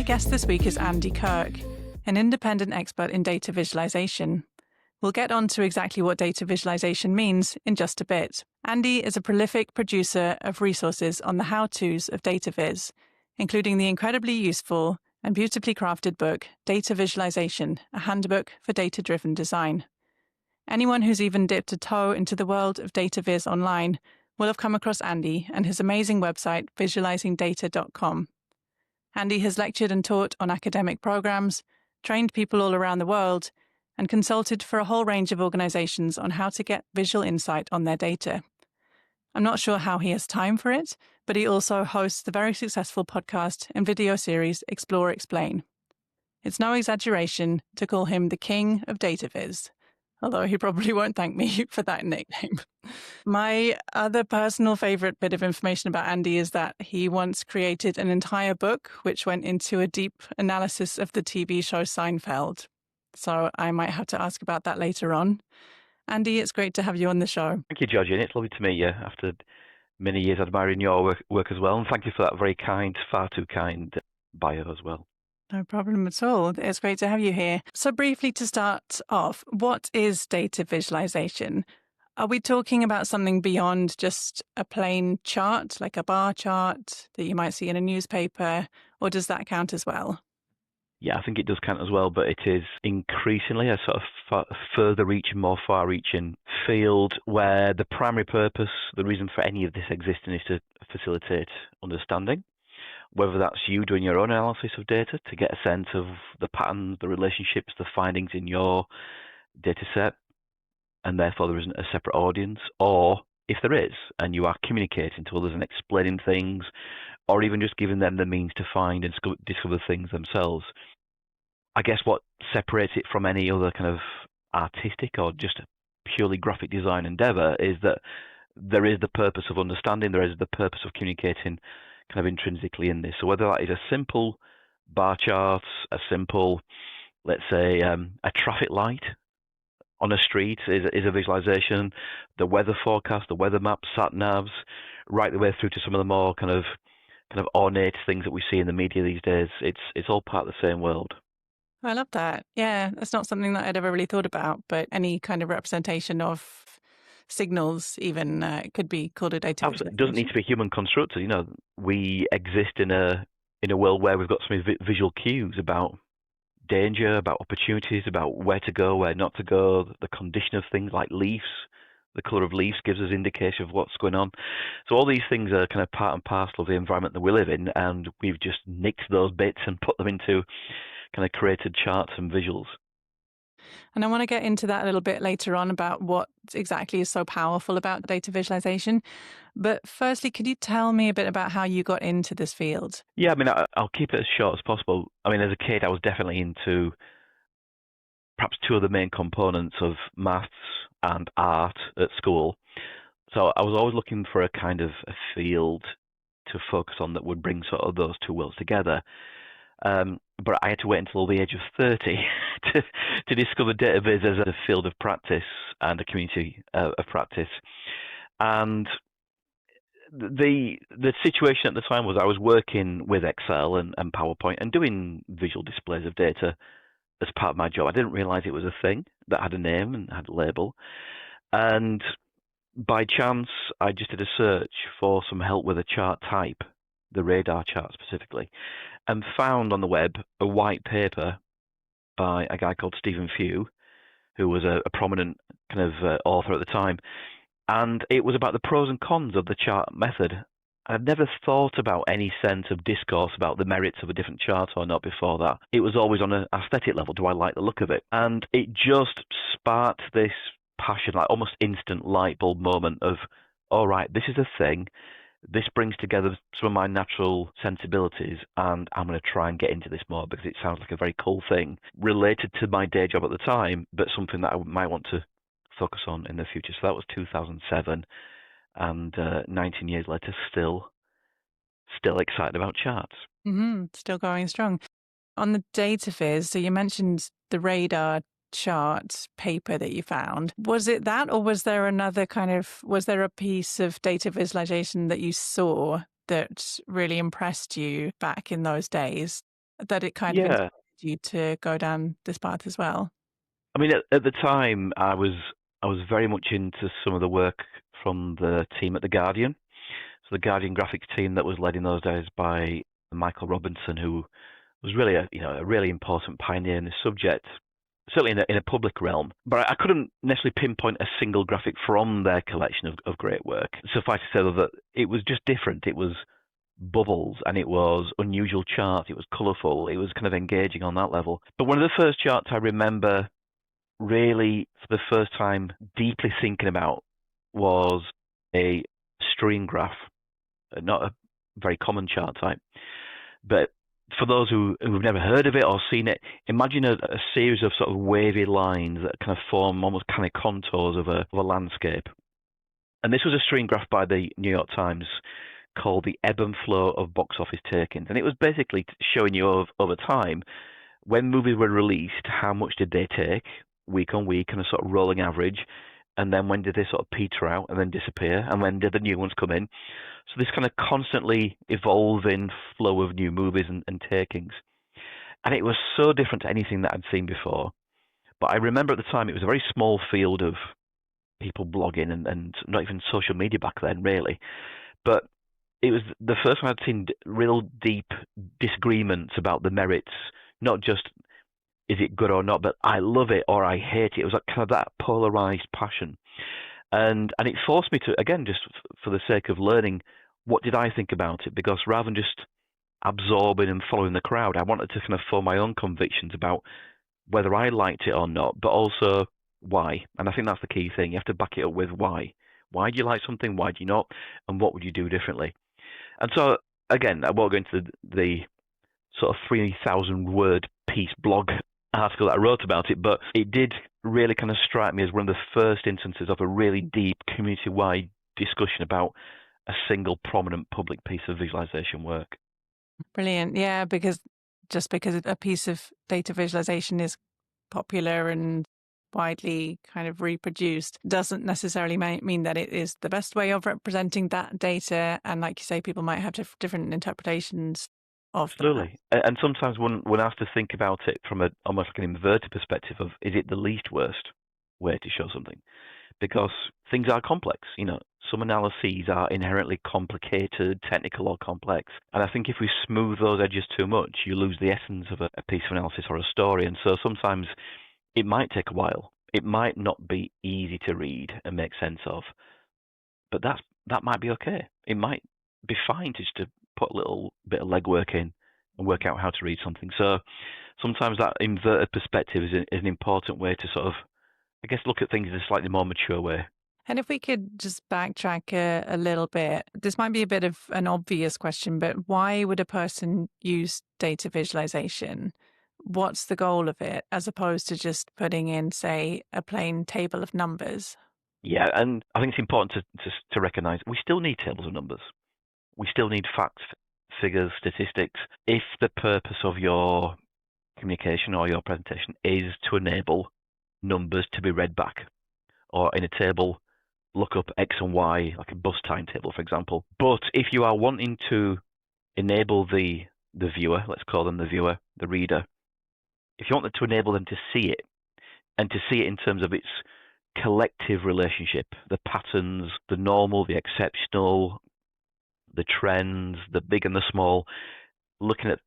guest this week is Andy Kirk, an independent expert in data visualization. We'll get on to exactly what data visualization means in just a bit. Andy is a prolific producer of resources on the how-tos of data viz, including the incredibly useful and beautifully crafted book, Data Visualization, a handbook for data-driven design. Anyone who's even dipped a toe into the world of data viz online will have come across Andy and his amazing website, visualizingdata.com. Andy has lectured and taught on academic programs, trained people all around the world, and consulted for a whole range of organizations on how to get visual insight on their data. I'm not sure how he has time for it, but he also hosts the very successful podcast and video series Explore Explain. It's no exaggeration to call him the King of Data Viz, although he probably won't thank me for that nickname. My other personal favorite bit of information about Andy is that he once created an entire book which went into a deep analysis of the TV show Seinfeld. So I might have to ask about that later on. Andy, it's great to have you on the show. Thank you, Georgie. It's lovely to meet you after many years admiring your work as well. And thank you for that very kind, far too kind bio as well. No problem at all. It's great to have you here. So briefly to start off, what is data visualization? Are we talking about something beyond just a plain chart, like a bar chart that you might see in a newspaper, or does that count as well? Yeah, I think it does count as well, but it is increasingly a sort of further-reaching, more far-reaching field where the primary purpose, the reason for any of this existing is to facilitate understanding, whether that's you doing your own analysis of data to get a sense of the patterns, the relationships, the findings in your data set, and therefore there isn't a separate audience, or if there is, and you are communicating to others and explaining things, or even just giving them the means to find and discover things themselves. I guess what separates it from any other kind of artistic or just purely graphic design endeavor is that there is the purpose of understanding, there is the purpose of communicating kind of intrinsically in this. So whether that is a simple bar chart, a simple, let's say, a traffic light on a street is a visualization, the weather forecast, the weather maps, sat navs, right the way through to some of the more kind of ornate things that we see in the media these days. It's all part of the same world. I love that. Yeah, that's not something that I'd ever really thought about, but any kind of representation of signals even could be called a data visualization. It doesn't need to be human constructed. You know, we exist in a world where we've got so many visual cues about danger, about opportunities, about where to go, where not to go, the condition of things like leaves. The colour of leaves gives us indication of what's going on. So all these things are kind of part and parcel of the environment that we live in, and we've just nicked those bits and put them into kind of created charts and visuals. And I want to get into that a little bit later on about what exactly is so powerful about data visualization. But firstly, could you tell me a bit about how you got into this field? Yeah, I mean, I'll keep it as short as possible. I mean, as a kid, I was definitely into perhaps two of the main components of maths and art at school. So I was always looking for a kind of a field to focus on that would bring sort of those two worlds together. But I had to wait until the age of 30 to discover data viz as a field of practice and a community of practice. And the situation at the time was I was working with Excel and PowerPoint and doing visual displays of data as part of my job. I didn't realize it was a thing that had a name and had a label. And by chance, I just did a search for some help with a chart type, the radar chart specifically, and found on the web a white paper by a guy called Stephen Few, who was a prominent kind of author at the time. And it was about the pros and cons of the chart method. I'd never thought about any sense of discourse about the merits of a different chart or not before that. It was always on an aesthetic level. Do I like the look of it? And it just sparked this passion, like almost instant light bulb moment of, all right, this is a thing. This brings together some of my natural sensibilities, and I'm going to try and get into this more because it sounds like a very cool thing related to my day job at the time, but something that I might want to focus on in the future. So that was 2007, and 19 years later, still excited about charts. Still going strong. On the data viz, so you mentioned the radar chart paper that you found. Was it that, or was there a piece of data visualization that you saw that really impressed you back in those days? that it kind of Yeah. inspired you to go down this path as well? I mean, at the time, I was very much into some of the work from the team at the Guardian. So the Guardian graphics team that was led in those days by Michael Robinson, who was really a really important pioneer in this subject, certainly in a public realm. But I couldn't necessarily pinpoint a single graphic from their collection of great work. Suffice to say though, that it was just different. It was bubbles and it was unusual charts. It was colourful. It was kind of engaging on that level. But one of the first charts I remember really, for the first time, deeply thinking about was a stream graph, not a very common chart type. But for those who've never heard of it or seen it, imagine a series of sort of wavy lines that kind of form almost kind of contours of a landscape. And this was a stream graph by the New York Times called the ebb and flow of box office takings. And it was basically showing you over time, when movies were released, how much did they take week on week and a sort of rolling average, and then when did they sort of peter out and then disappear, and when did the new ones come in? So this kind of constantly evolving flow of new movies and takings. And it was so different to anything that I'd seen before. But I remember at the time it was a very small field of people blogging and not even social media back then, really. But it was the first time I'd seen real deep disagreements about the merits, not just is it good or not, but I love it or I hate it. It was like kind of that polarized passion. And it forced me to, again, just for the sake of learning, what did I think about it? Because rather than just absorbing and following the crowd, I wanted to kind of form my own convictions about whether I liked it or not, but also why. And I think that's the key thing. You have to back it up with why. Why do you like something? Why do you not? And what would you do differently? And so, again, I won't go into the sort of 3,000 word piece blog article that I wrote about it, but it did really kind of strike me as one of the first instances of a really deep community-wide discussion about a single prominent public piece of visualization work. Brilliant. Yeah, because just because a piece of data visualization is popular and widely kind of reproduced doesn't necessarily mean that it is the best way of representing that data. And like you say, people might have different interpretations of that. Absolutely. And sometimes when asked to think about it from almost like an inverted perspective of, is it the least worst way to show something? Because things are complex. Some analyses are inherently complicated, technical or complex. And I think if we smooth those edges too much, you lose the essence of a piece of analysis or a story. And so sometimes it might take a while. It might not be easy to read and make sense of, but that might be okay. It might be fine just to put a little bit of legwork in and work out how to read something. So sometimes that inverted perspective is an important way to sort of, I guess, look at things in a slightly more mature way. And if we could just backtrack a little bit, this might be a bit of an obvious question, but why would a person use data visualization? What's the goal of it, as opposed to just putting in, say, a plain table of numbers? Yeah, and I think it's important to recognise we still need tables of numbers. We still need facts, figures, statistics. If the purpose of your communication or your presentation is to enable numbers to be read back, or in a table, look up X and Y, like a bus timetable, for example. But if you are wanting to enable the viewer, let's call them the viewer, the reader, if you want to enable them to see it, and to see it in terms of its collective relationship, the patterns, the normal, the exceptional, the trends, the big and the small, looking at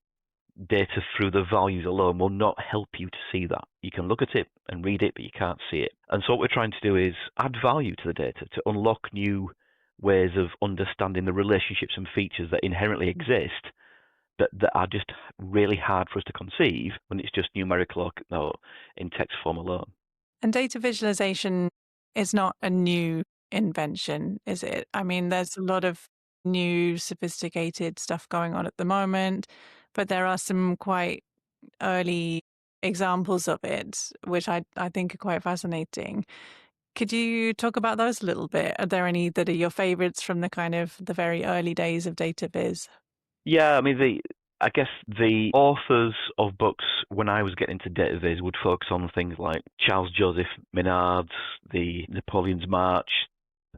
data through the values alone will not help you to see that. You can look at it and read it, but you can't see it. And so what we're trying to do is add value to the data to unlock new ways of understanding the relationships and features that inherently exist that are just really hard for us to conceive when it's just numerical or in text form alone. And data visualization is not a new invention, is it? I mean, there's a lot of new sophisticated stuff going on at the moment, but there are some quite early examples of it, which I think are quite fascinating. Could you talk about those a little bit? Are there any that are your favorites from the kind of the very early days of data viz? Yeah, I mean, I guess the authors of books when I was getting into data viz would focus on things like Charles Joseph Minard's The Napoleon's March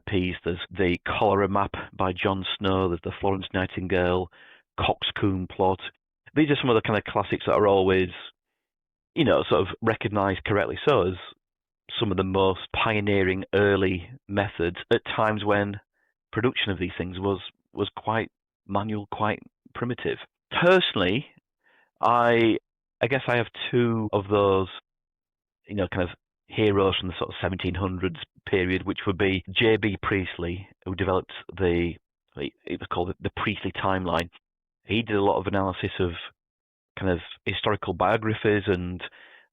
piece. There's the Cholera Map by John Snow. There's the Florence Nightingale Coxcomb plot. these are some of the kind of classics that are always, sort of recognised correctly so as some of the most pioneering early methods at times when production of these things was quite manual, quite primitive. Personally, I guess I have two of those, kind of heroes from the sort of 1700s period, which would be J.B. Priestley, who developed it was called the Priestley timeline. He did a lot of analysis of kind of historical biographies and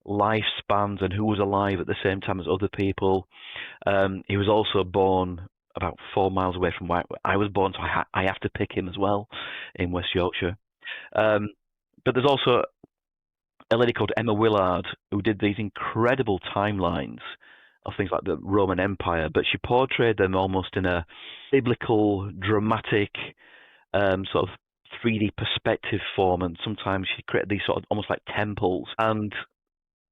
lifespans and who was alive at the same time as other people. He was also born about 4 miles away from where I was born, so I have to pick him as well in West Yorkshire. But there's also a lady called Emma Willard who did these incredible timelines of things like the Roman Empire, but she portrayed them almost in a biblical, dramatic, sort of 3D perspective form, and sometimes she created these sort of almost like temples. And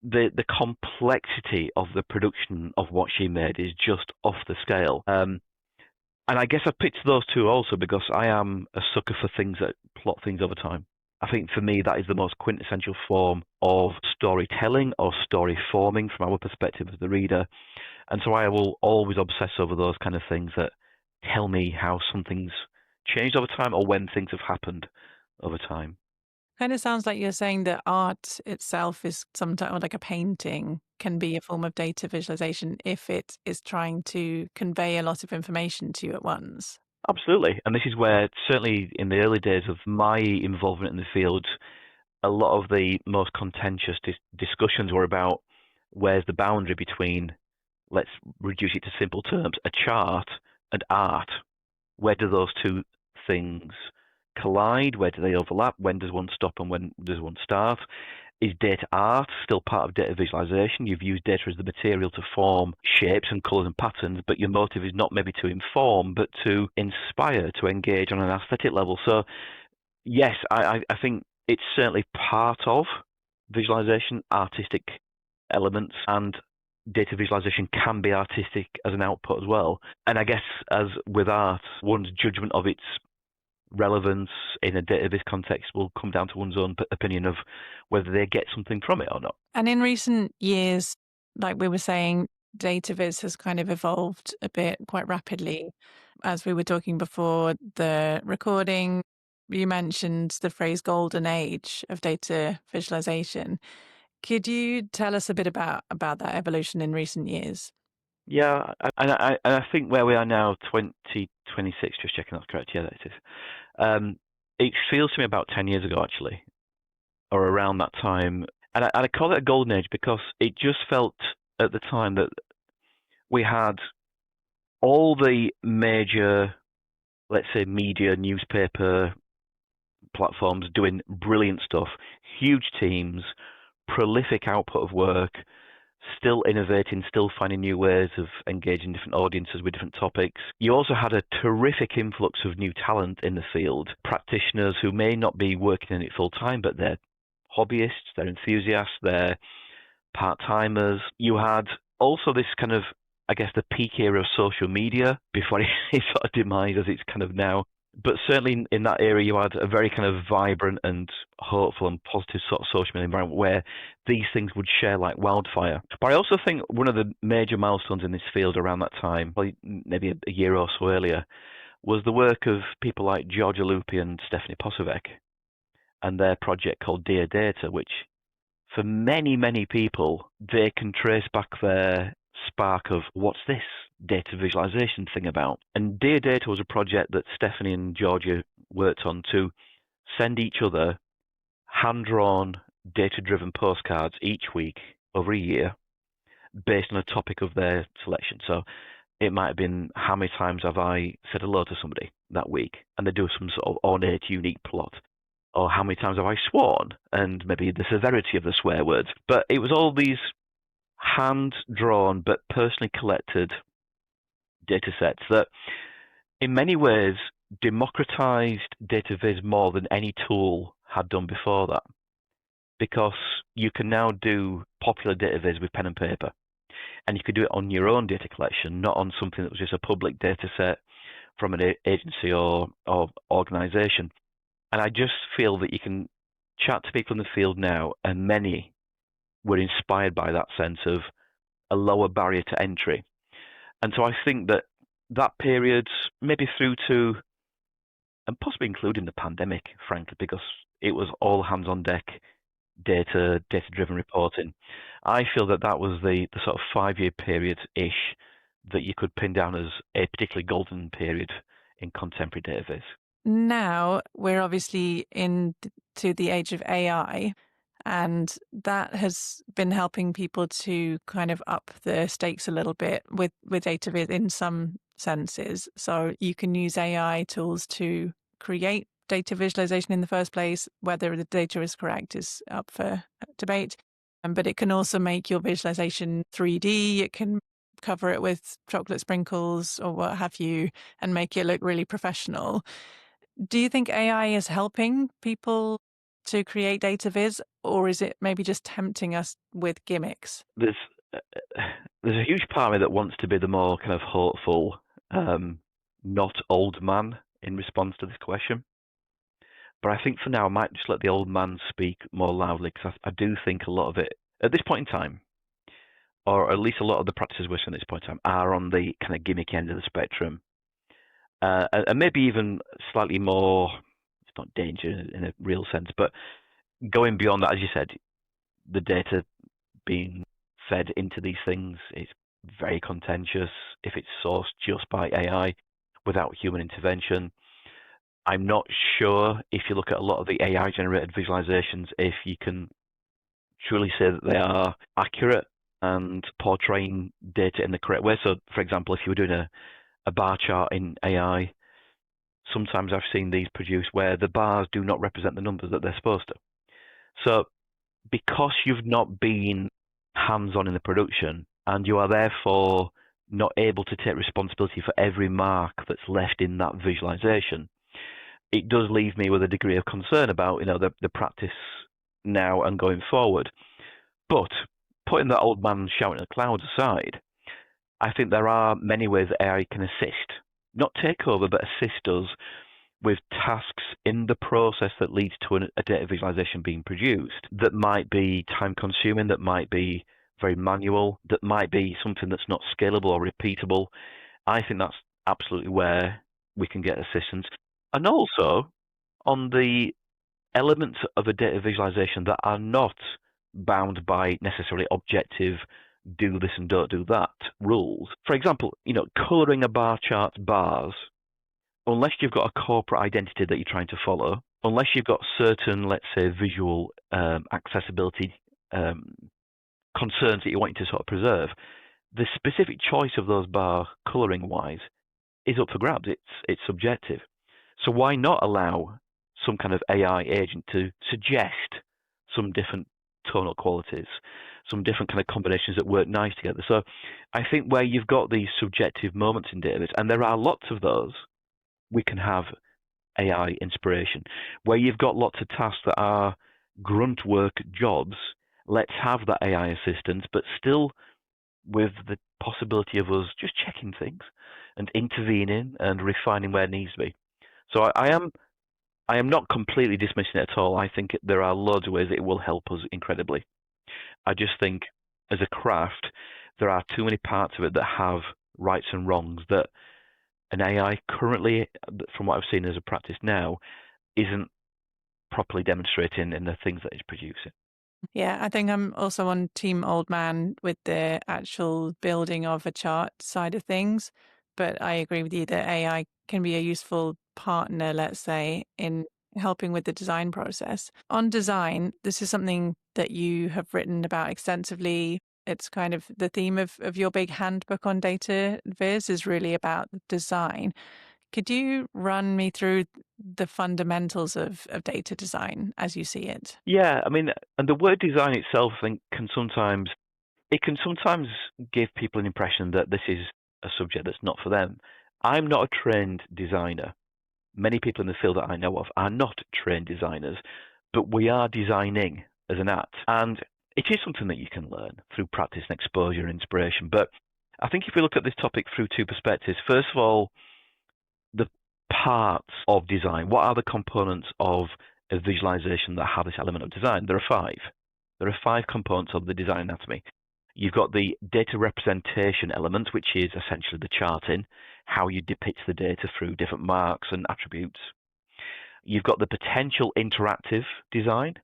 the complexity of the production of what she made is just off the scale. And I guess I've picked those two also because I am a sucker for things that plot things over time. I think for me that is the most quintessential form of storytelling or story forming from our perspective as the reader. And so I will always obsess over those kind of things that tell me how something's changed over time or when things have happened over time. Kind of sounds like you're saying that art itself is sometimes, like a painting, can be a form of data visualization if it is trying to convey a lot of information to you at once. Absolutely. And this is where, certainly in the early days of my involvement in the field, a lot of the most contentious discussions were about where's the boundary between, let's reduce it to simple terms, a chart and art. Where do those two things collide? Where do they overlap? When does one stop and when does one start? Is data art still part of data visualization? You've used data as the material to form shapes and colors and patterns, but your motive is not maybe to inform, but to inspire, to engage on an aesthetic level. So, yes, I think it's certainly part of visualization, artistic elements, and data visualization can be artistic as an output as well. And I guess, as with art, one's judgment of its relevance in a data viz context will come down to one's own opinion of whether they get something from it or not. And in recent years, like we were saying, data viz has kind of evolved a bit quite rapidly. As we were talking before the recording, you mentioned the phrase golden age of data visualization. Could you tell us a bit about that evolution in recent years? Yeah, and I think where we are now, 2026, just checking that's correct. Yeah, that it is. It feels to me about 10 years ago, actually, or around that time. And I call it a golden age because it just felt at the time that we had all the major, let's say, media, newspaper platforms doing brilliant stuff, huge teams, prolific output of work, still innovating, still finding new ways of engaging different audiences with different topics. You also had a terrific influx of new talent in the field, practitioners who may not be working in it full time, but they're hobbyists, they're enthusiasts, they're part-timers. You had also this kind of, I guess, the peak era of social media before it sort of demise as it's kind of now. But certainly in that era, you had a very kind of vibrant and hopeful and positive sort of social media environment where these things would share like wildfire. But I also think one of the major milestones in this field around that time, maybe a year or so earlier, was the work of people like Georgia Lupi and Stephanie Posavec and their project called Dear Data, which for many, many people, they can trace back their spark of what's this data visualization thing about. And Dear Data was a project that Stephanie and Georgia worked on to send each other hand-drawn, data-driven postcards each week over a year based on a topic of their selection. So it might have been, how many times have I said hello to somebody that week? And they do some sort of ornate, unique plot. Or how many times have I sworn? And maybe the severity of the swear words. But it was all these hand-drawn but personally collected data sets that in many ways democratized data viz more than any tool had done before that, because you can now do popular data viz with pen and paper, and you could do it on your own data collection, not on something that was just a public data set from an agency or organization. And I just feel that you can chat to people in the field now, and many were inspired by that sense of a lower barrier to entry. And so I think that that period, maybe through to, and possibly including the pandemic, frankly, because it was all hands on deck, data-driven reporting. I feel that that was the sort of 5-year period-ish that you could pin down as a particularly golden period in contemporary data viz. Now we're obviously into the age of AI, and that has been helping people to kind of up the stakes a little bit with data viz in some senses. So you can use AI tools to create data visualization in the first place. Whether the data is correct is up for debate. But it can also make your visualization 3D. It can cover it with chocolate sprinkles or what have you and make it look really professional. Do you think AI is helping people to create data viz, or is it maybe just tempting us with gimmicks? There's a huge part of me that wants to be the more kind of hopeful, not old man in response to this question. But I think for now, I might just let the old man speak more loudly, because I do think a lot of it, at this point in time, or at least a lot of the practices we're seeing at this point in time, are on the kind of gimmick end of the spectrum. And maybe even slightly more, it's not danger in a real sense, but going beyond that, as you said, the data being fed into these things is very contentious if it's sourced just by AI without human intervention. I'm not sure if you look at a lot of the AI generated visualizations, if you can truly say that they are accurate and portraying data in the correct way. So, for example, if you were doing a bar chart in AI, sometimes I've seen these produced where the bars do not represent the numbers that they're supposed to. So, because you've not been hands-on in the production, and you are therefore not able to take responsibility for every mark that's left in that visualization, it does leave me with a degree of concern about the practice now and going forward. But putting that old man shouting at the clouds aside, I think there are many ways that AI can assist, not take over, but assist us with tasks in the process that leads to a data visualization being produced that might be time consuming, that might be very manual, that might be something that's not scalable or repeatable. I think that's absolutely where we can get assistance. And also on the elements of a data visualization that are not bound by necessarily objective do this and don't do that rules. For example, coloring a bar chart's bars, unless you've got a corporate identity that you're trying to follow, unless you've got certain, let's say, visual accessibility concerns that you want to sort of preserve, the specific choice of those bar coloring wise is up for grabs. It's subjective. So why not allow some kind of AI agent to suggest some different tonal qualities, some different kind of combinations that work nice together? So I think where you've got these subjective moments in data, and there are lots of those, we can have AI inspiration. Where you've got lots of tasks that are grunt work jobs, let's have that AI assistance, but still with the possibility of us just checking things and intervening and refining where it needs to be. So I am not completely dismissing it at all. I think there are loads of ways it will help us incredibly. I just think as a craft, there are too many parts of it that have rights and wrongs that an AI currently, from what I've seen as a practice now, isn't properly demonstrating in the things that it's producing. Yeah, I think I'm also on team old man with the actual building of a chart side of things. But I agree with you that AI can be a useful partner, let's say, in helping with the design process. On design, this is something that you have written about extensively. It's kind of the theme of your big handbook on data viz is really about design. Could you run me through the fundamentals of data design as you see it? Yeah, I mean, and the word design itself, I think, can sometimes give people an impression that this is a subject that's not for them. I'm not a trained designer. Many people in the field that I know of are not trained designers, but we are designing as an art. And it is something that you can learn through practice and exposure and inspiration. But I think if we look at this topic through two perspectives, first of all, the parts of design. What are the components of of visualization that have this element of design. There are five. There are five components of the design anatomy. You've got the data representation element, which is essentially the charting, how you depict the data through different marks and attributes. You've got the potential interactive design.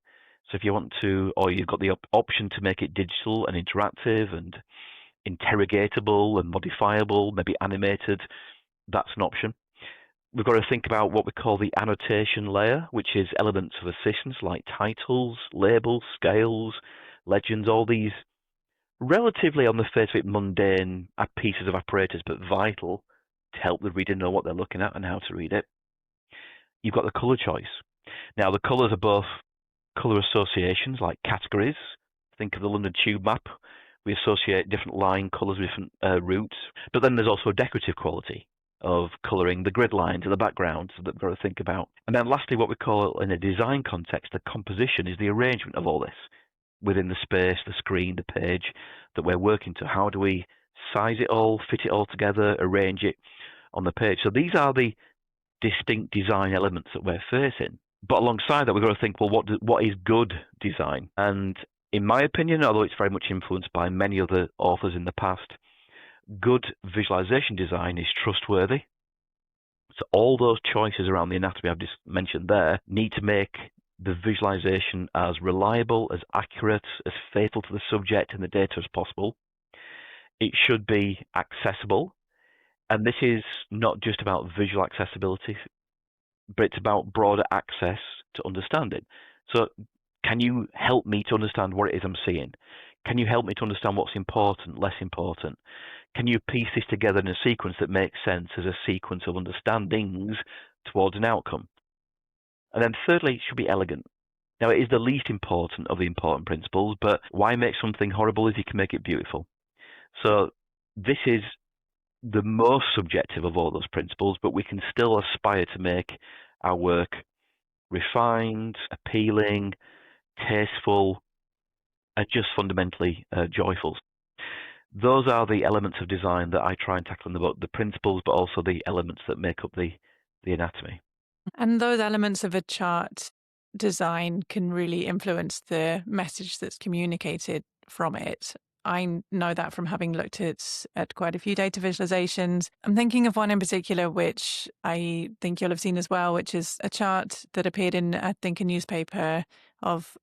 So if you want to, or you've got the option to make it digital and interactive and interrogatable and modifiable, maybe animated, that's an option. We've got to think about what we call the annotation layer, which is elements of assistance like titles, labels, scales, legends, all these relatively on the face of it mundane pieces of apparatus, but vital to help the reader know what they're looking at and how to read it. You've got the colour choice. Now, the colours are both colour associations, like categories. Think of the London Tube map. We associate different line colours with different routes. But then there's also a decorative quality of colouring the grid lines in the background that we've got to think about. And then lastly, what we call in a design context, the composition is the arrangement of all this within the space, the screen, the page that we're working to. How do we size it all, fit it all together, arrange it on the page? So these are the distinct design elements that we're facing. But alongside that, we've got to think, well, what is good design? And in my opinion, although it's very much influenced by many other authors in the past, good visualization design is trustworthy. So all those choices around the anatomy I've just mentioned there need to make the visualization as reliable, as accurate, as faithful to the subject and the data as possible. It should be accessible. And this is not just about visual accessibility, but it's about broader access to understanding. So can you help me to understand what it is I'm seeing? Can you help me to understand what's important, less important? Can you piece this together in a sequence that makes sense as a sequence of understandings towards an outcome? And then thirdly, it should be elegant. Now, it is the least important of the important principles, but why make something horrible if you can make it beautiful? So this is the most subjective of all those principles, but we can still aspire to make our work refined, appealing, tasteful, and just fundamentally joyful. Those are the elements of design that I try and tackle in the book, the principles, but also the elements that make up the anatomy. And those elements of a chart design can really influence the message that's communicated from it. I know that from having looked at quite a few data visualizations. I'm thinking of one in particular, which I think you'll have seen as well, which is a chart that appeared in, I think, a newspaper of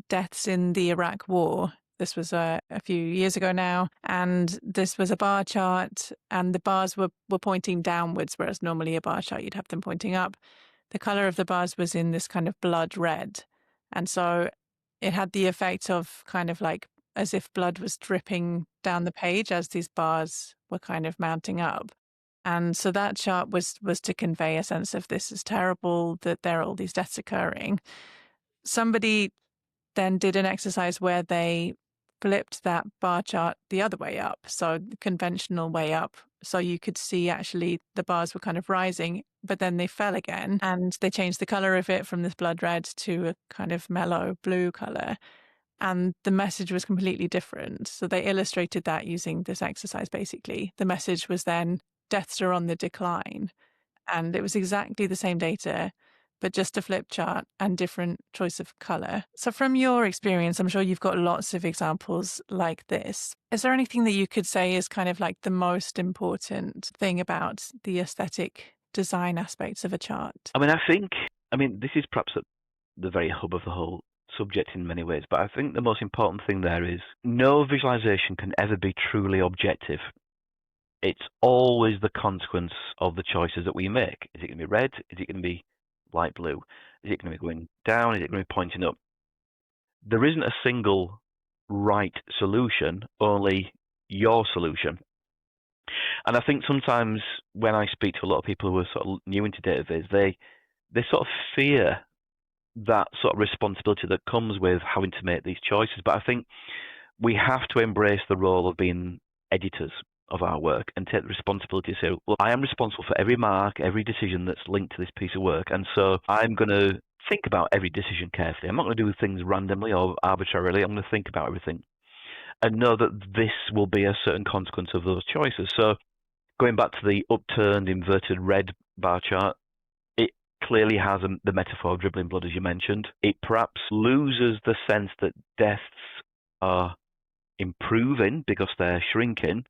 deaths in the Iraq War. This was a few years ago now, and this was a bar chart, and the bars were pointing downwards, whereas normally a bar chart, you'd have them pointing up. The color of the bars was in this kind of blood red. And so it had the effect of kind of like as if blood was dripping down the page as these bars were kind of mounting up. And so that chart was to convey a sense of this is terrible, that there are all these deaths occurring. Somebody then did an exercise where they flipped that bar chart the other way up, so the conventional way up, so you could see actually the bars were kind of rising, but then they fell again, and they changed the color of it from this blood red to a kind of mellow blue color, and the message was completely different. So they illustrated that using this exercise. Basically, the message was then deaths are on the decline, and it was exactly the same data, but just a flip chart and different choice of color. So from your experience, I'm sure you've got lots of examples like this. Is there anything that you could say is kind of like the most important thing about the aesthetic design aspects of a chart? I mean, this is perhaps at the very hub of the whole subject in many ways, but I think the most important thing there is no visualization can ever be truly objective. It's always the consequence of the choices that we make. Is it going to be red? Is it going to be light blue? Is it going to be going down? Is it going to be pointing up? There isn't a single right solution, only your solution. And I think sometimes when I speak to a lot of people who are sort of new into data viz, they sort of fear that sort of responsibility that comes with having to make these choices. But I think we have to embrace the role of being editors of our work and take the responsibility to say, well, I am responsible for every mark, every decision that's linked to this piece of work. And so I'm going to think about every decision carefully. I'm not going to do things randomly or arbitrarily. I'm going to think about everything and know that this will be a certain consequence of those choices. So going back to the upturned, inverted red bar chart, it clearly has the metaphor of dribbling blood, as you mentioned. It perhaps loses the sense that deaths are improving because they're shrinking,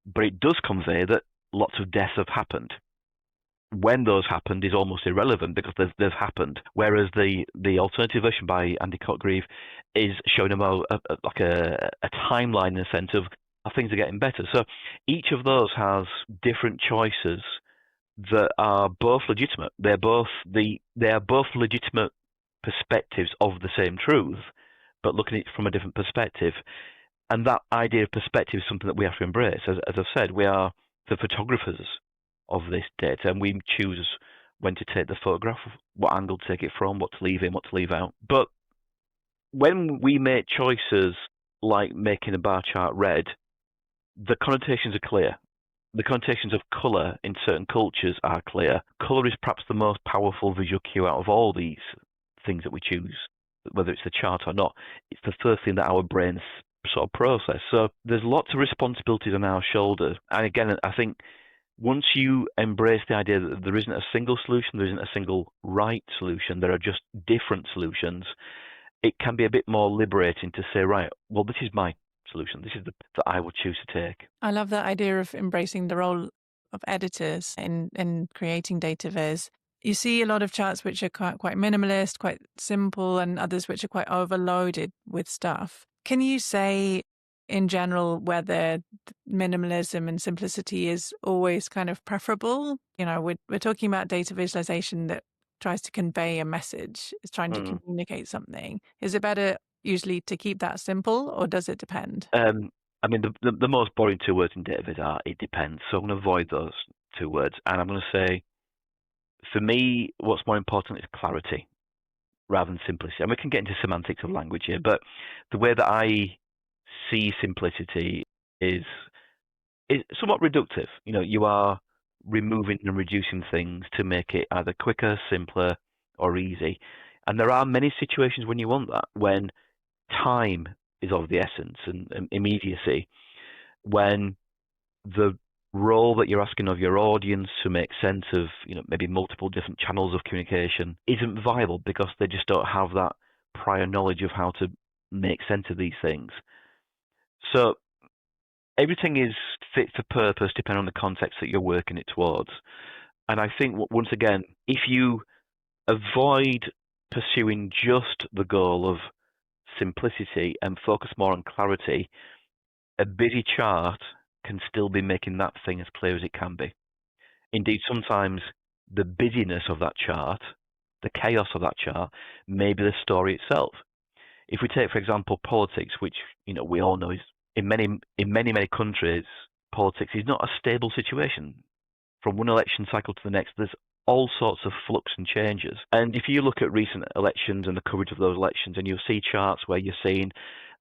but it does convey that lots of deaths have happened. When those happened is almost irrelevant because they've happened. Whereas the alternative version by Andy Kirk is showing about like a timeline in the sense of how things are getting better. So each of those has different choices that are both legitimate. They are both legitimate perspectives of the same truth, but looking at it from a different perspective. And that idea of perspective is something that we have to embrace. As I've said, we are the photographers of this data, and we choose when to take the photograph, what angle to take it from, what to leave in, what to leave out. But when we make choices like making a bar chart red, the connotations are clear. The connotations of colour in certain cultures are clear. Colour is perhaps the most powerful visual cue out of all these things that we choose, whether it's the chart or not. It's the first thing that our brains sort of process. So there's lots of responsibilities on our shoulders. And again, I think once you embrace the idea that there isn't a single solution, there isn't a single right solution, there are just different solutions, it can be a bit more liberating to say, right, well, this is my solution. This is that I would choose to take. I love that idea of embracing the role of editors in creating data viz. You see a lot of charts which are quite minimalist, quite simple, and others which are quite overloaded with stuff. Can you say, in general, whether minimalism and simplicity is always kind of preferable? You know, we're talking about data visualization that tries to convey a message, is trying to communicate something. Is it better usually to keep that simple, or does it depend? I mean, the most boring two words in data viz are it depends. So I'm going to avoid those two words, and I'm going to say, for me, what's more important is clarity rather than simplicity. And we can get into semantics of language here, but the way that I see simplicity is somewhat reductive. You know, you are removing and reducing things to make it either quicker, simpler, or easy. And there are many situations when you want that, when time is of the essence and immediacy, when the role that you're asking of your audience to make sense of, you know, maybe multiple different channels of communication isn't viable because they just don't have that prior knowledge of how to make sense of these things. So everything is fit for purpose depending on the context that you're working it towards. And I think, once again, if you avoid pursuing just the goal of simplicity and focus more on clarity, a busy chart can still be making that thing as clear as it can be. Indeed, sometimes the busyness of that chart, the chaos of that chart, may be the story itself. If we take, for example, politics, which, you know, we all know is in many countries, politics is not a stable situation. From one election cycle to the next, there's all sorts of flux and changes. And if you look at recent elections and the coverage of those elections, and you'll see charts where you're seeing,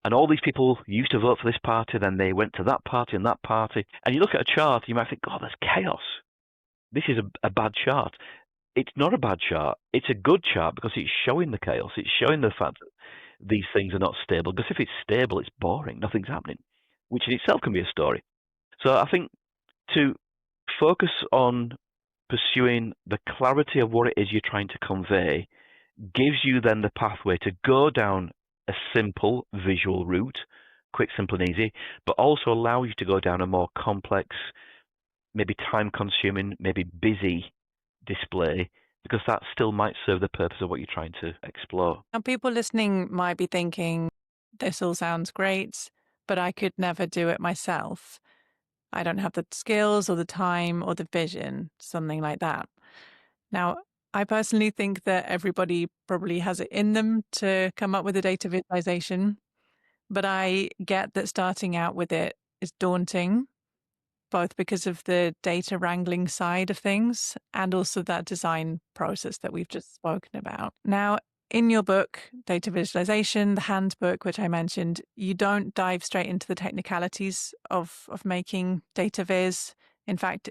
and all these people used to vote for this party, then they went to that party and that party. And you look at a chart, you might think, oh, there's chaos. This is a bad chart. It's not a bad chart. It's a good chart because it's showing the chaos. It's showing the fact that these things are not stable. Because if it's stable, it's boring. Nothing's happening, which in itself can be a story. So I think to focus on pursuing the clarity of what it is you're trying to convey gives you then the pathway to go down a simple visual route, quick, simple, and easy, but also allow you to go down a more complex, maybe time-consuming, maybe busy display, because that still might serve the purpose of what you're trying to explore. Now, people listening might be thinking, this all sounds great, but I could never do it myself. I don't have the skills or the time or the vision, something like that. Now, I personally think that everybody probably has it in them to come up with a data visualization, but I get that starting out with it is daunting, both because of the data wrangling side of things and also that design process that we've just spoken about. Now, in your book, Data Visualization, the handbook, which I mentioned, you don't dive straight into the technicalities of making data viz. In fact,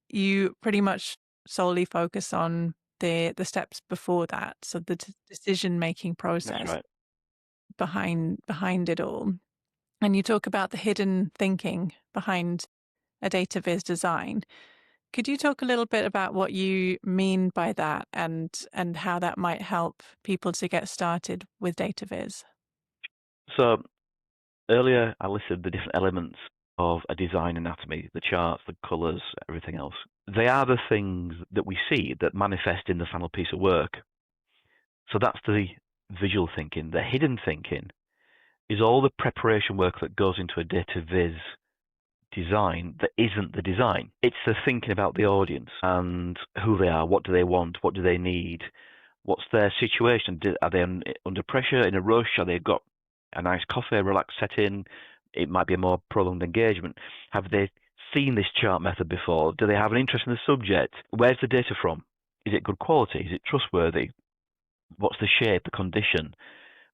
you pretty much solely focus on the steps before that, so the decision-making process behind it all. And you talk about the hidden thinking behind a data viz design. Could you talk a little bit about what you mean by that and how that might help people to get started with data viz? So earlier I listed the different elements of a design anatomy, the charts, the colours, everything else. They are the things that we see that manifest in the final piece of work. So that's the visual thinking. The hidden thinking is all the preparation work that goes into a data viz design that isn't the design. It's the thinking about the audience and who they are, what do they want, what do they need, what's their situation. Are they under pressure, in a rush? Are they got a nice coffee, a relaxed setting? It might be a more prolonged engagement. Have they seen this chart method before? Do they have an interest in the subject? Where's the data from? Is it good quality? Is it trustworthy? What's the shape, the condition?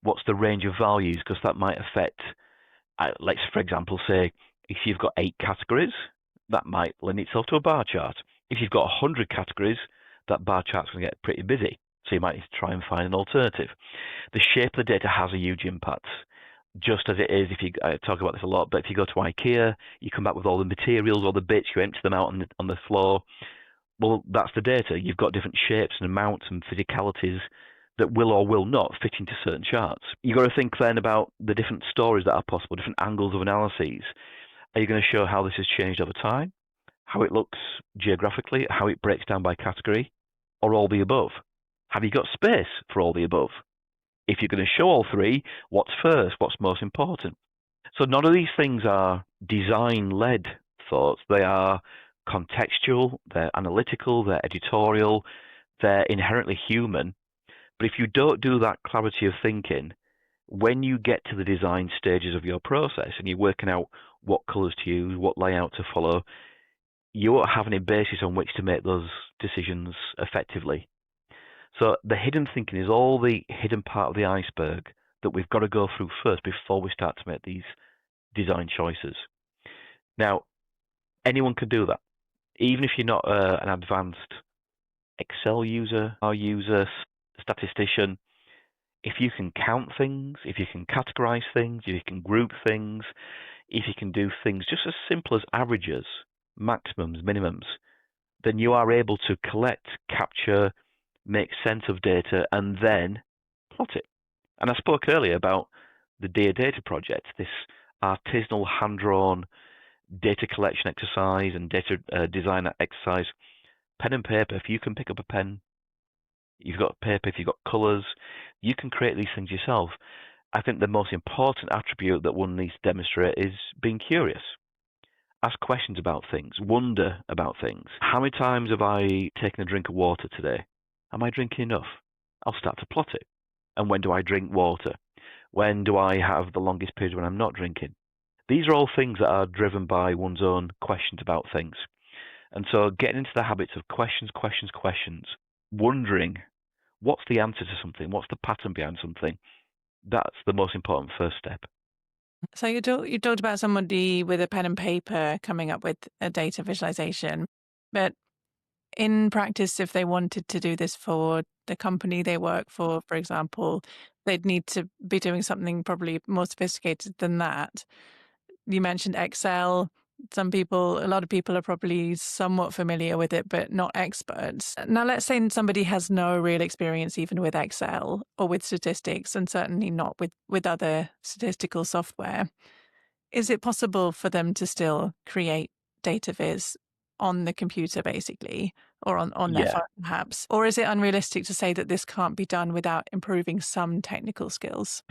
What's the range of values? Because that might affect, let's for example say, if you've got 8 categories, that might lend itself to a bar chart. If you've got 100 categories, that bar chart's going to get pretty busy. So you might need to try and find an alternative. The shape of the data has a huge impact. Just as it is, I talk about this a lot, but if you go to IKEA, you come back with all the materials, all the bits, you empty them out on the floor. Well, that's the data. You've got different shapes and amounts and physicalities that will or will not fit into certain charts. You've got to think then about the different stories that are possible, different angles of analyses. Are you going to show how this has changed over time, how it looks geographically, how it breaks down by category, or all the above? Have you got space for all the above? If you're going to show all three, what's first? What's most important? So none of these things are design-led thoughts. They are contextual, they're analytical, they're editorial, they're inherently human. But if you don't do that clarity of thinking, when you get to the design stages of your process and you're working out what colours to use, what layout to follow, you won't have any basis on which to make those decisions effectively. So the hidden thinking is all the hidden part of the iceberg that we've got to go through first before we start to make these design choices. Now, anyone can do that. Even if you're not an advanced Excel user, or user, statistician, if you can count things, if you can categorize things, if you can group things, if you can do things just as simple as averages, maximums, minimums, then you are able to collect, capture, make sense of data, and then plot it. And I spoke earlier about the Dear Data project, this artisanal, hand-drawn data collection exercise and data design exercise. Pen and paper, if you can pick up a pen, you've got paper, if you've got colours, you can create these things yourself. I think the most important attribute that one needs to demonstrate is being curious. Ask questions about things, wonder about things. How many times have I taken a drink of water today? Am I drinking enough? I'll start to plot it. And when do I drink water? When do I have the longest period when I'm not drinking? These are all things that are driven by one's own questions about things. And so getting into the habits of questions, wondering what's the answer to something, what's the pattern behind something, that's the most important first step. So you talked about somebody with a pen and paper coming up with a data visualization, but in practice, if they wanted to do this for the company they work for example, they'd need to be doing something probably more sophisticated than that. You mentioned Excel. A lot of people are probably somewhat familiar with it, but not experts. Now, let's say somebody has no real experience even with Excel or with statistics, and certainly not with other statistical software. Is it possible for them to still create data viz on the computer, basically, or on their Yeah. phone, perhaps? Or is it unrealistic to say that this can't be done without improving some technical skills?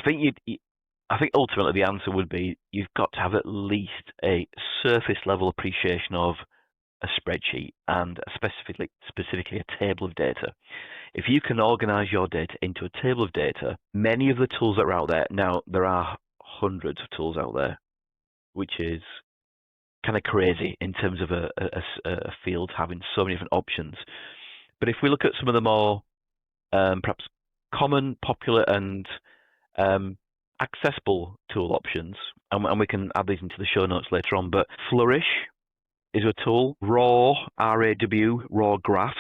I think ultimately the answer would be you've got to have at least a surface level appreciation of a spreadsheet and specifically a table of data. If you can organize your data into a table of data, many of the tools that are out there, now there are hundreds of tools out there, which is kind of crazy in terms of a field having so many different options. But if we look at some of the more perhaps common, popular, and accessible tool options, and we can add these into the show notes later on, but Flourish is a tool, R-A-W, Raw Graphs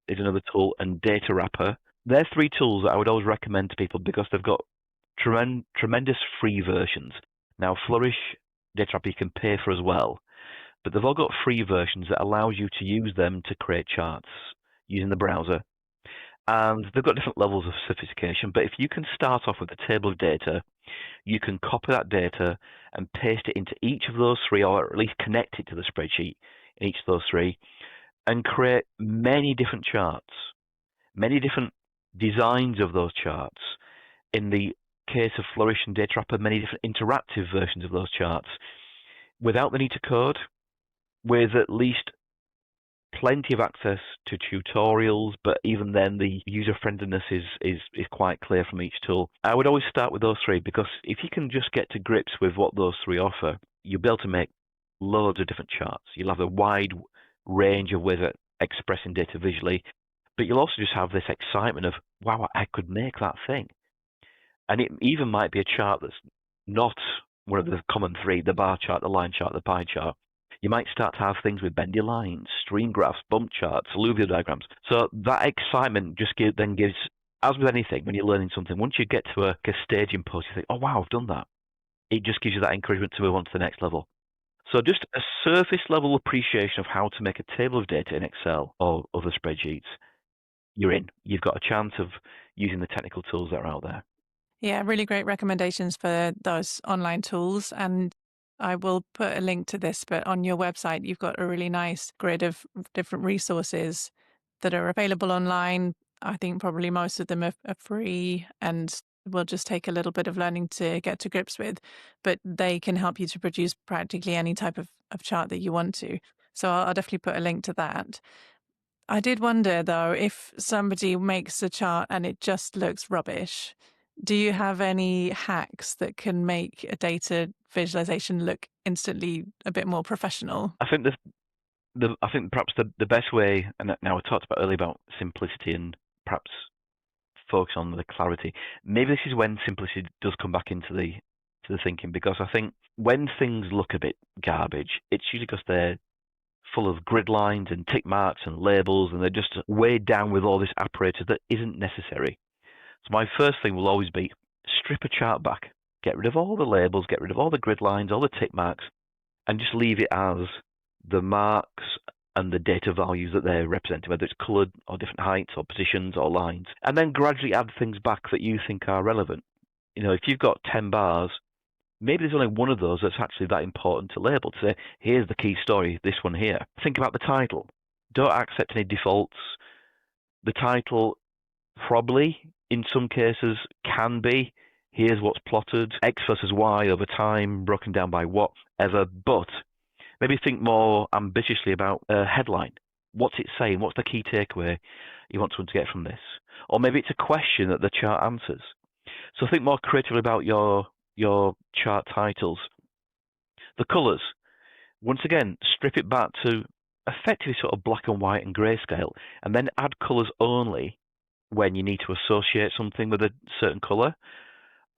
is another tool, and Data Wrapper. They're 3 tools that I would always recommend to people because they've got tremendous free versions. Now, Flourish, Data Wrapper you can pay for as well, but they've all got free versions that allows you to use them to create charts using the browser. And they've got different levels of sophistication, but if you can start off with a table of data, you can copy that data and paste it into each of those three, or at least connect it to the spreadsheet in each of those three, and create many different charts, many different designs of those charts. In the case of Flourish and Data Wrapper, many different interactive versions of those charts, without the need to code, with at least plenty of access to tutorials, but even then the user friendliness is quite clear from each tool. I would always start with those three, because if you can just get to grips with what those three offer, you'll be able to make loads of different charts. You'll have a wide range of ways of expressing data visually, but you'll also just have this excitement of, wow, I could make that thing. And it even might be a chart that's not one of the common three, the bar chart, the line chart, the pie chart. You might start to have things with bendy lines, stream graphs, bump charts, alluvial diagrams. So that excitement just then gives, as with anything, when you're learning something, once you get to a staging post, you think, oh, wow, I've done that. It just gives you that encouragement to move on to the next level. So just a surface level appreciation of how to make a table of data in Excel or other spreadsheets, you're in. You've got a chance of using the technical tools that are out there. Yeah, really great recommendations for those online tools. And I will put a link to this, but on your website, you've got a really nice grid of different resources that are available online. I think probably most of them are free and will just take a little bit of learning to get to grips with, but they can help you to produce practically any type of chart that you want to. So I'll definitely put a link to that. I did wonder, though, if somebody makes a chart and it just looks rubbish, do you have any hacks that can make a data visualization look instantly a bit more professional? I think I think perhaps the best way, and now I talked about earlier about simplicity and perhaps focus on the clarity. Maybe this is when simplicity does come back into the thinking, because I think when things look a bit garbage, it's usually because they're full of grid lines and tick marks and labels, and they're just weighed down with all this apparatus that isn't necessary. So my first thing will always be strip a chart back, get rid of all the labels, get rid of all the grid lines, all the tick marks, and just leave it as the marks and the data values that they're representing, whether it's coloured or different heights or positions or lines, and then gradually add things back that you think are relevant. You know, if you've got 10 bars, maybe there's only one of those that's actually that important to label, to say, here's the key story, this one here. Think about the title. Don't accept any defaults. The title probably, in some cases, can be, here's what's plotted, X versus Y over time, broken down by whatever, but maybe think more ambitiously about a headline. What's it saying? What's the key takeaway you want someone to get from this? Or maybe it's a question that the chart answers. So think more creatively about your chart titles. The colours, once again, strip it back to effectively sort of black and white and grayscale, and then add colours only when you need to associate something with a certain colour,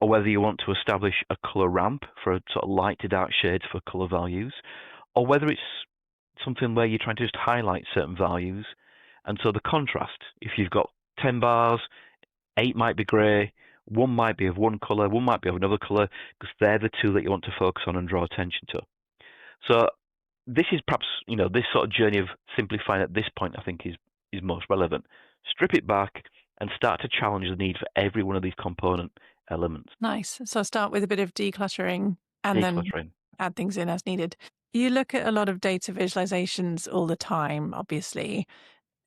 or whether you want to establish a colour ramp for a sort of light to dark shades for colour values, or whether it's something where you're trying to just highlight certain values. And so the contrast, if you've got 10 bars, 8 might be grey, 1 might be of one colour, 1 might be of another colour, because they're the two that you want to focus on and draw attention to. So this is perhaps, you know, this sort of journey of simplifying at this point, I think is most relevant. Strip it back and start to challenge the need for every one of these component elements. Nice. So start with a bit of decluttering and then add things in as needed. You look at a lot of data visualizations all the time, obviously.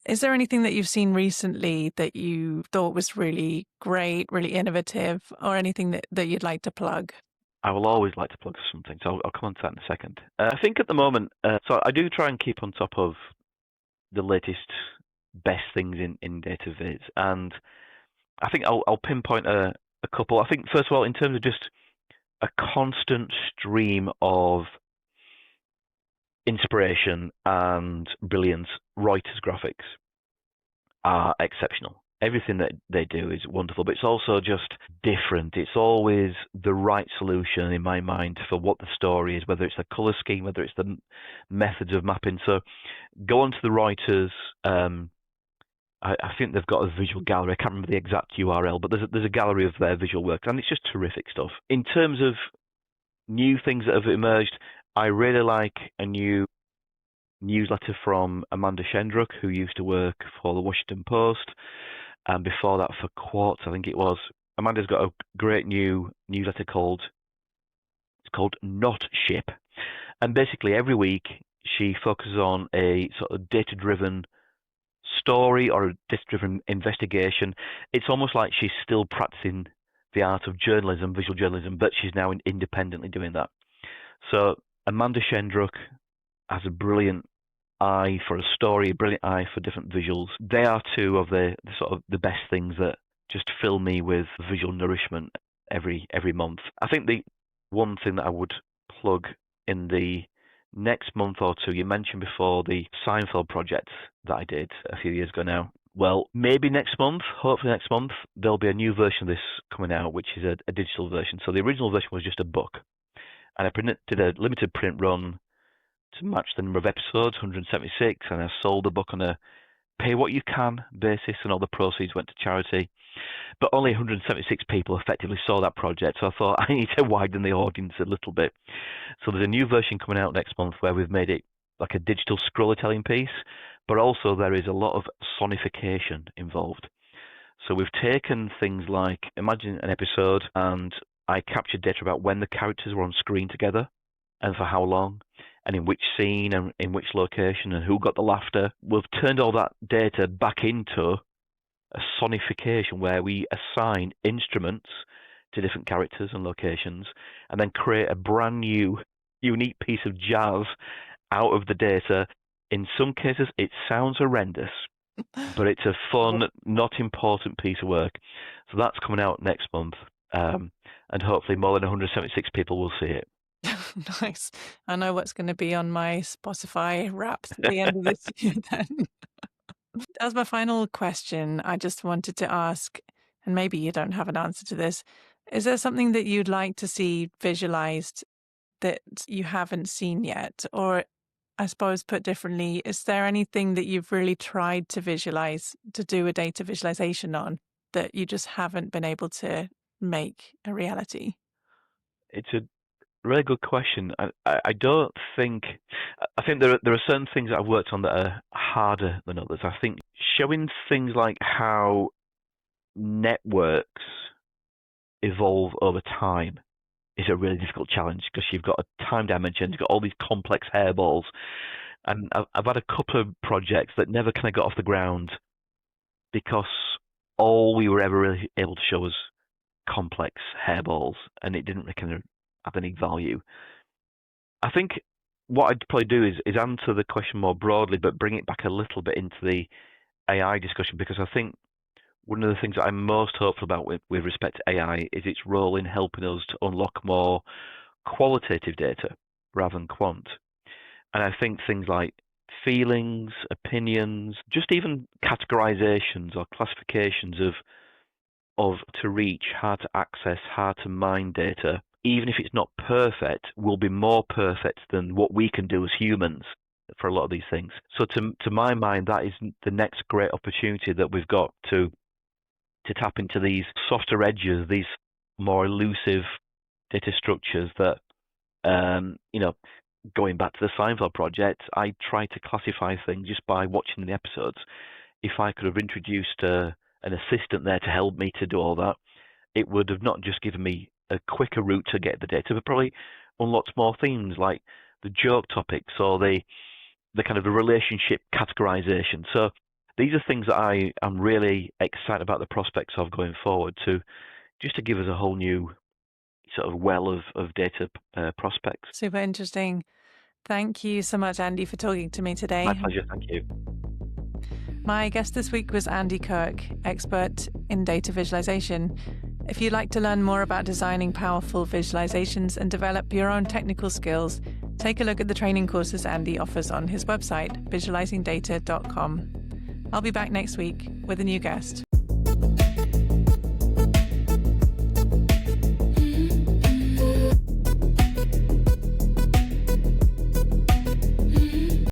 Is there anything that you've seen recently that you thought was really great, really innovative, or anything that you'd like to plug? I will always like to plug something, so I'll come on to that in a second. I think at the moment, so I do try and keep on top of the latest best things in Data Viz, and I think I'll pinpoint a couple. I think, first of all, in terms of just a constant stream of inspiration and brilliance, Reuters graphics are exceptional. Everything that they do is wonderful, but it's also just different. It's always the right solution in my mind for what the story is, whether it's the color scheme, whether it's the methods of mapping. So go onto the Reuters. I think they've got a visual gallery. I can't remember the exact URL, but there's a gallery of their visual works, and it's just terrific stuff. In terms of new things that have emerged, I really like a new newsletter from Amanda Shendrook, who used to work for the Washington Post, and before that for Quartz, I think it was. Amanda's got a great new newsletter called Not Ship, and basically every week she focuses on a sort of data-driven story or a data-driven investigation. It's almost like she's still practicing the art of journalism, visual journalism, but she's now independently doing that. So Amanda Shendrook has a brilliant eye for a story, a brilliant eye for different visuals. They are two of the sort of the best things that just fill me with visual nourishment every month. I think the one thing that I would plug in the next month or two, you mentioned before the Seinfeld project that I did a few years ago now. Well, maybe next month, hopefully next month, there'll be a new version of this coming out, which is a digital version. So the original version was just a book. And I did a limited print run to match the number of episodes, 176, and I sold the book on a pay what you can basis, and all the proceeds went to charity. But only 176 people effectively saw that project, so I thought I need to widen the audience a little bit. So there's a new version coming out next month where we've made it like a digital scrollytelling piece, but also there is a lot of sonification involved. So we've taken things like, imagine an episode, and I captured data about when the characters were on screen together and for how long, and in which scene and in which location and who got the laughter. We've turned all that data back into a sonification where we assign instruments to different characters and locations and then create a brand new, unique piece of jazz out of the data. In some cases, it sounds horrendous, but it's a fun, not important piece of work. So that's coming out next month, and hopefully more than 176 people will see it. Nice. I know what's going to be on my Spotify Wrapped at the end of this year then. As my final question, I just wanted to ask, and maybe you don't have an answer to this, is there something that you'd like to see visualized that you haven't seen yet? Or I suppose put differently, is there anything that you've really tried to visualize, to do a data visualization on, that you just haven't been able to make a reality? It's a really good question. I don't think, I think there are certain things that I've worked on that are harder than others. I think showing things like how networks evolve over time is a really difficult challenge because you've got a time dimension, you've got all these complex hairballs. And I've had a couple of projects that never kind of got off the ground because all we were ever really able to show was complex hairballs, and it didn't really kind of have any value. I think what I'd probably do is answer the question more broadly, but bring it back a little bit into the AI discussion, because I think one of the things that I'm most hopeful about with respect to AI is its role in helping us to unlock more qualitative data rather than quant. And I think things like feelings, opinions, just even categorizations or classifications of to reach, how to access, how to mine data, even if it's not perfect, will be more perfect than what we can do as humans for a lot of these things. So to my mind, that is the next great opportunity that we've got to tap into these softer edges, these more elusive data structures that, going back to the Seinfeld project, I tried to classify things just by watching the episodes. If I could have introduced an assistant there to help me to do all that, it would have not just given me a quicker route to get the data, but probably unlocked more themes like the joke topics or the kind of the relationship categorization. So these are things that I am really excited about the prospects of going forward, to give us a whole new sort of well of data prospects. Super interesting. Thank you so much, Andy, for talking to me today. My pleasure. Thank you. My guest this week was Andy Kirk, expert in data visualization. If you'd like to learn more about designing powerful visualizations and develop your own technical skills, take a look at the training courses Andy offers on his website, visualizingdata.com. I'll be back next week with a new guest.